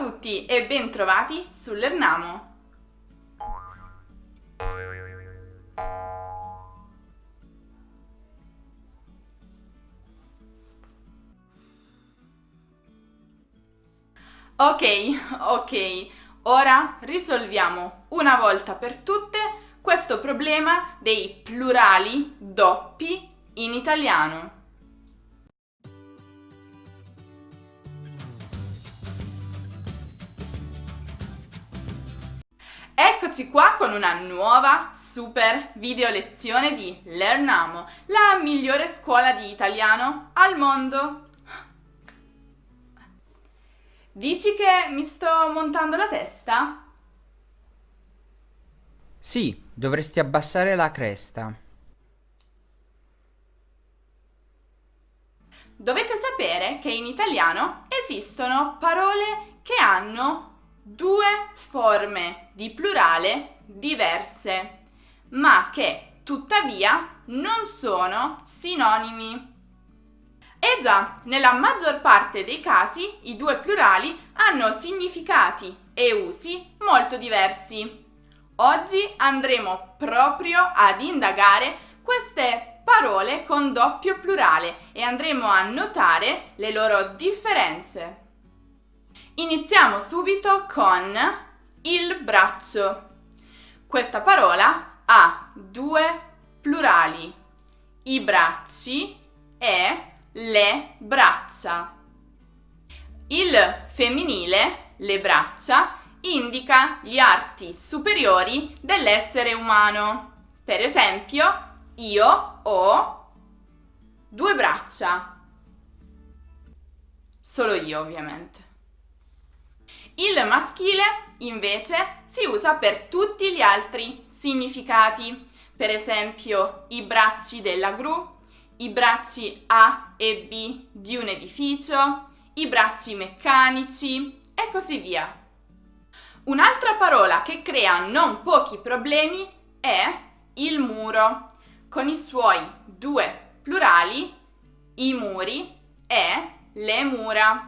tutti e ben trovati su Learnamo. Ok, ora risolviamo una volta per tutte questo problema dei plurali doppi in italiano. Eccoci qua con una nuova super video lezione di Learnamo, la migliore scuola di italiano al mondo. Dici che mi sto montando la testa? Sì, dovresti abbassare la cresta. Dovete sapere che in italiano esistono parole che hanno due forme di plurale diverse, ma che tuttavia non sono sinonimi. E già, nella maggior parte dei casi i due plurali hanno significati e usi molto diversi. Oggi andremo proprio ad indagare queste parole con doppio plurale e andremo a notare le loro differenze. Iniziamo subito con il braccio. Questa parola ha due plurali, i bracci e le braccia. Il femminile, le braccia, indica gli arti superiori dell'essere umano. Per esempio, io ho due braccia. Solo io, ovviamente. Il maschile, invece, si usa per tutti gli altri significati. Per esempio, i bracci della gru, i bracci A e B di un edificio, i bracci meccanici e così via. Un'altra parola che crea non pochi problemi è il muro, con i suoi due plurali, i muri e le mura.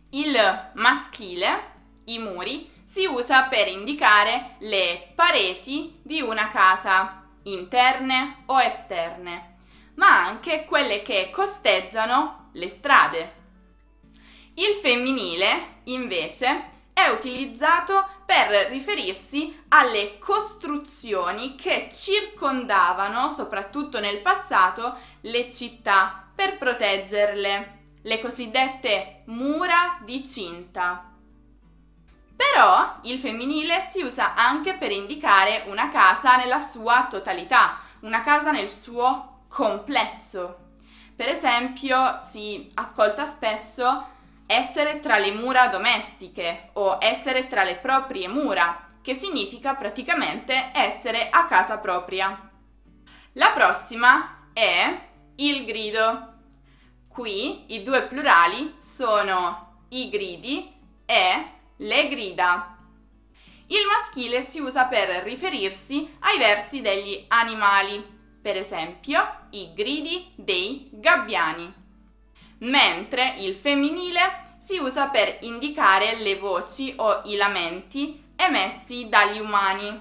Il maschile, i muri, si usa per indicare le pareti di una casa, interne o esterne, ma anche quelle che costeggiano le strade. Il femminile, invece, è utilizzato per riferirsi alle costruzioni che circondavano, soprattutto nel passato, le città per proteggerle, le cosiddette mura di cinta. Però il femminile si usa anche per indicare una casa nella sua totalità, una casa nel suo complesso. Per esempio, si ascolta spesso essere tra le mura domestiche o essere tra le proprie mura, che significa praticamente essere a casa propria. La prossima è il grido. Qui i due plurali sono i gridi e le grida. Il maschile si usa per riferirsi ai versi degli animali, per esempio i gridi dei gabbiani, mentre il femminile si usa per indicare le voci o i lamenti emessi dagli umani.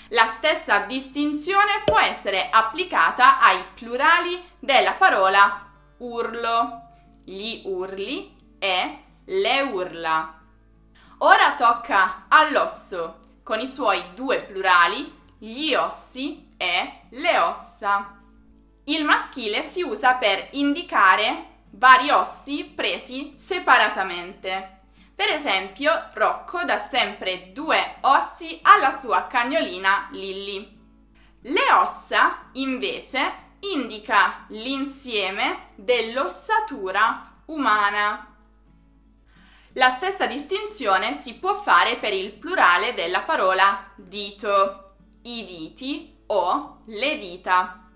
La stessa distinzione può essere applicata ai plurali della parola urlo, gli urli e le urla. Ora tocca all'osso, con i suoi due plurali, gli ossi e le ossa. Il maschile si usa per indicare vari ossi presi separatamente. Per esempio, Rocco dà sempre due ossi alla sua cagnolina Lilly. Le ossa, invece, indica l'insieme dell'ossatura umana. La stessa distinzione si può fare per il plurale della parola dito, i diti o le dita.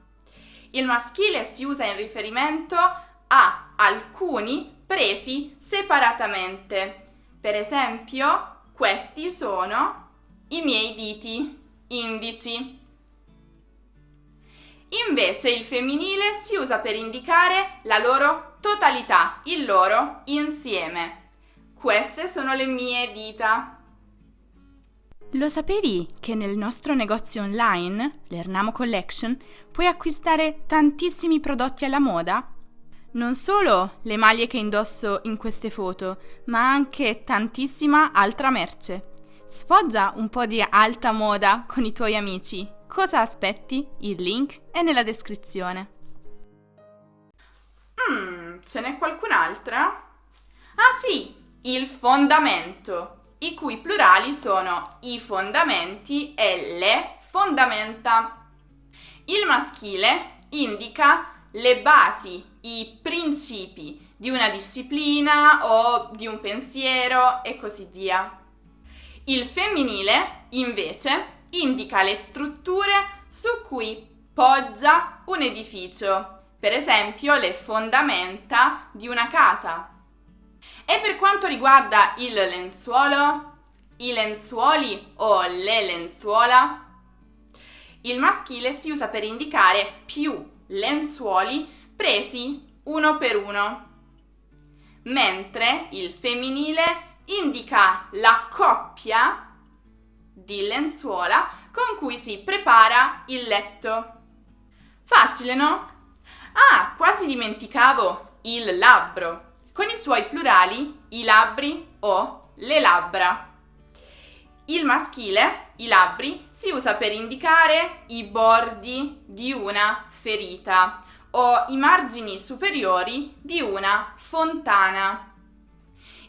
Il maschile si usa in riferimento a alcuni presi separatamente. Per esempio, questi sono i miei diti indici. Invece il femminile si usa per indicare la loro totalità, il loro insieme. queste sono le mie dita. Lo sapevi che nel nostro negozio online, l'Ernamo Collection, puoi acquistare tantissimi prodotti alla moda? Non solo le maglie che indosso in queste foto, ma anche tantissima altra merce. Sfoggia un po' di alta moda con i tuoi amici. Cosa aspetti? Il link è nella descrizione. Ce n'è qualcun'altra? Ah sì, il fondamento, i cui plurali sono i fondamenti e le fondamenta. Il maschile indica le basi, i principi di una disciplina o di un pensiero e così via. Il femminile, invece, indica le strutture su cui poggia un edificio, per esempio le fondamenta di una casa. E per quanto riguarda il lenzuolo, i lenzuoli o le lenzuola, il maschile si usa per indicare più lenzuoli presi uno per uno, mentre il femminile indica la coppia di lenzuola con cui si prepara il letto. Facile, no? Ah, quasi dimenticavo il labbro, con i suoi plurali, i labbri o le labbra. Il maschile, i labbri, si usa per indicare i bordi di una ferita o i margini superiori di una fontana.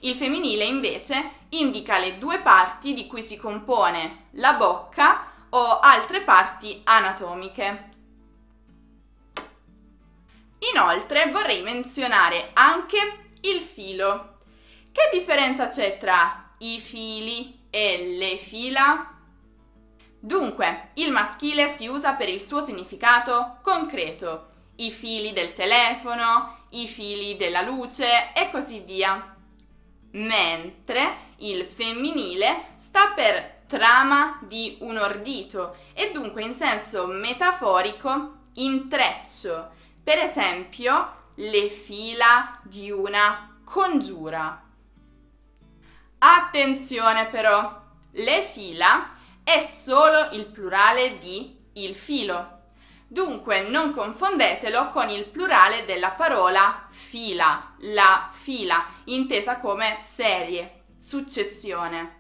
Il femminile, invece, indica le due parti di cui si compone la bocca o altre parti anatomiche. Inoltre vorrei menzionare anche il filo. Che differenza c'è tra i fili e le fila? Dunque, il maschile si usa per il suo significato concreto, i fili del telefono, i fili della luce e così via. Mentre il femminile sta per trama di un ordito e dunque in senso metaforico intreccio, per esempio le fila di una congiura. Attenzione però, le fila è solo il plurale di il filo. Dunque non confondetelo con il plurale della parola fila, la fila, intesa come serie, successione.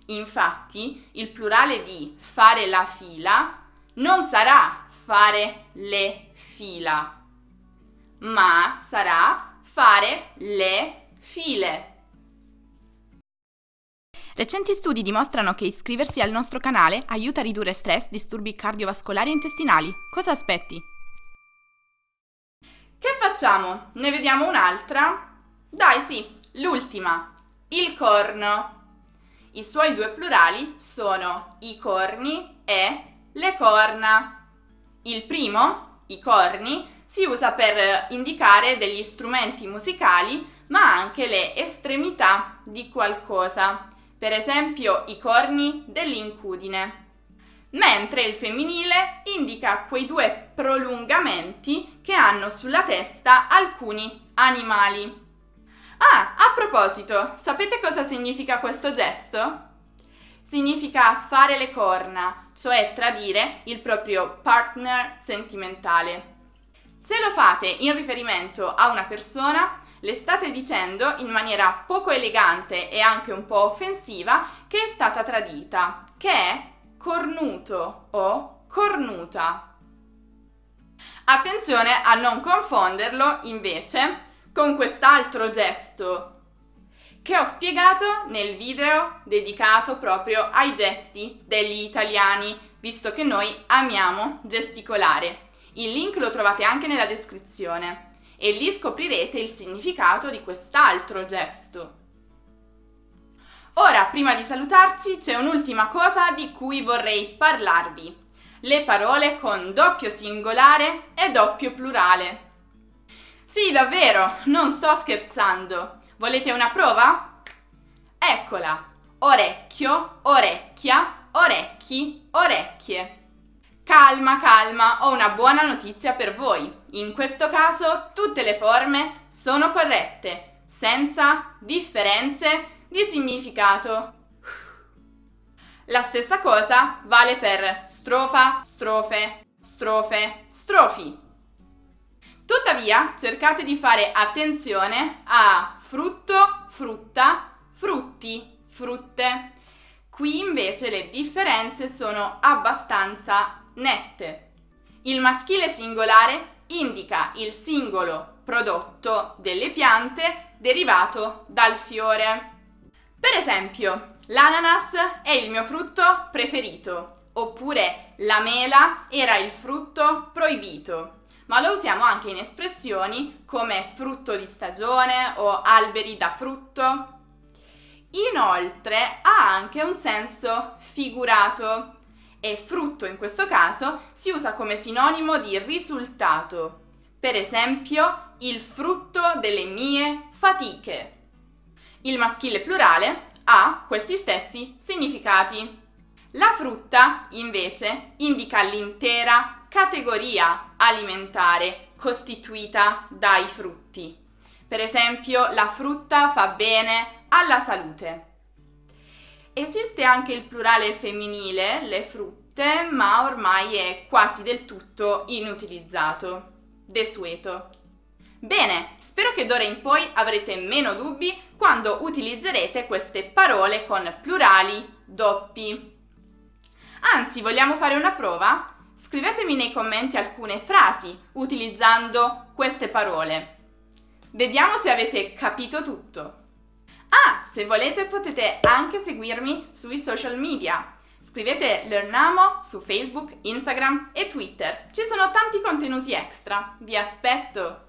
Infatti, il plurale di fare la fila non sarà fare le fila, ma sarà fare le file. Recenti studi dimostrano che iscriversi al nostro canale aiuta a ridurre stress, disturbi cardiovascolari e intestinali. Cosa aspetti? Che facciamo? Ne vediamo un'altra? Dai, sì, l'ultima. Il corno. I suoi due plurali sono i corni e le corna. Il primo, i corni, si usa per indicare degli strumenti musicali, ma anche le estremità di qualcosa. Per esempio i corni dell'incudine, mentre il femminile indica quei due prolungamenti che hanno sulla testa alcuni animali. Ah, a proposito, sapete cosa significa questo gesto? Significa fare le corna, cioè tradire il proprio partner sentimentale. Se lo fate in riferimento a una persona, le state dicendo in maniera poco elegante e anche un po' offensiva che è stata tradita, che è cornuto o cornuta. Attenzione a non confonderlo invece con quest'altro gesto che ho spiegato nel video dedicato proprio ai gesti degli italiani, visto che noi amiamo gesticolare. Il link lo trovate anche nella descrizione. E lì scoprirete il significato di quest'altro gesto. Ora, prima di salutarci, c'è un'ultima cosa di cui vorrei parlarvi. Le parole con doppio singolare e doppio plurale. Sì, davvero, non sto scherzando. Volete una prova? Eccola. Orecchio, orecchia, orecchi, orecchie. Calma, calma, ho una buona notizia per voi. In questo caso tutte le forme sono corrette. senza differenze di significato. La stessa cosa vale per strofa, strofe, strofe, strofi. Tuttavia, cercate di fare attenzione a frutto, frutta, frutti, frutte. Qui invece le differenze sono abbastanza nette. Il maschile singolare indica il singolo prodotto delle piante derivato dal fiore. Per esempio, l'ananas è il mio frutto preferito, oppure la mela era il frutto proibito. Ma lo usiamo anche in espressioni come frutto di stagione o alberi da frutto. Inoltre ha anche un senso figurato e frutto in questo caso si usa come sinonimo di risultato. Per esempio, il frutto delle mie fatiche. Il maschile plurale ha questi stessi significati. La frutta, invece, indica l'intera categoria alimentare costituita dai frutti. Per esempio, la frutta fa bene alla salute. Esiste anche il plurale femminile, le frutte, ma ormai è quasi del tutto inutilizzato, desueto. Bene, spero che d'ora in poi avrete meno dubbi quando utilizzerete queste parole con plurali doppi. Anzi, vogliamo fare una prova? Scrivetemi nei commenti alcune frasi utilizzando queste parole. Vediamo se avete capito tutto. Ah, se volete potete anche seguirmi sui social media. Scrivete Learnamo su Facebook, Instagram e Twitter. Ci sono tanti contenuti extra. Vi aspetto!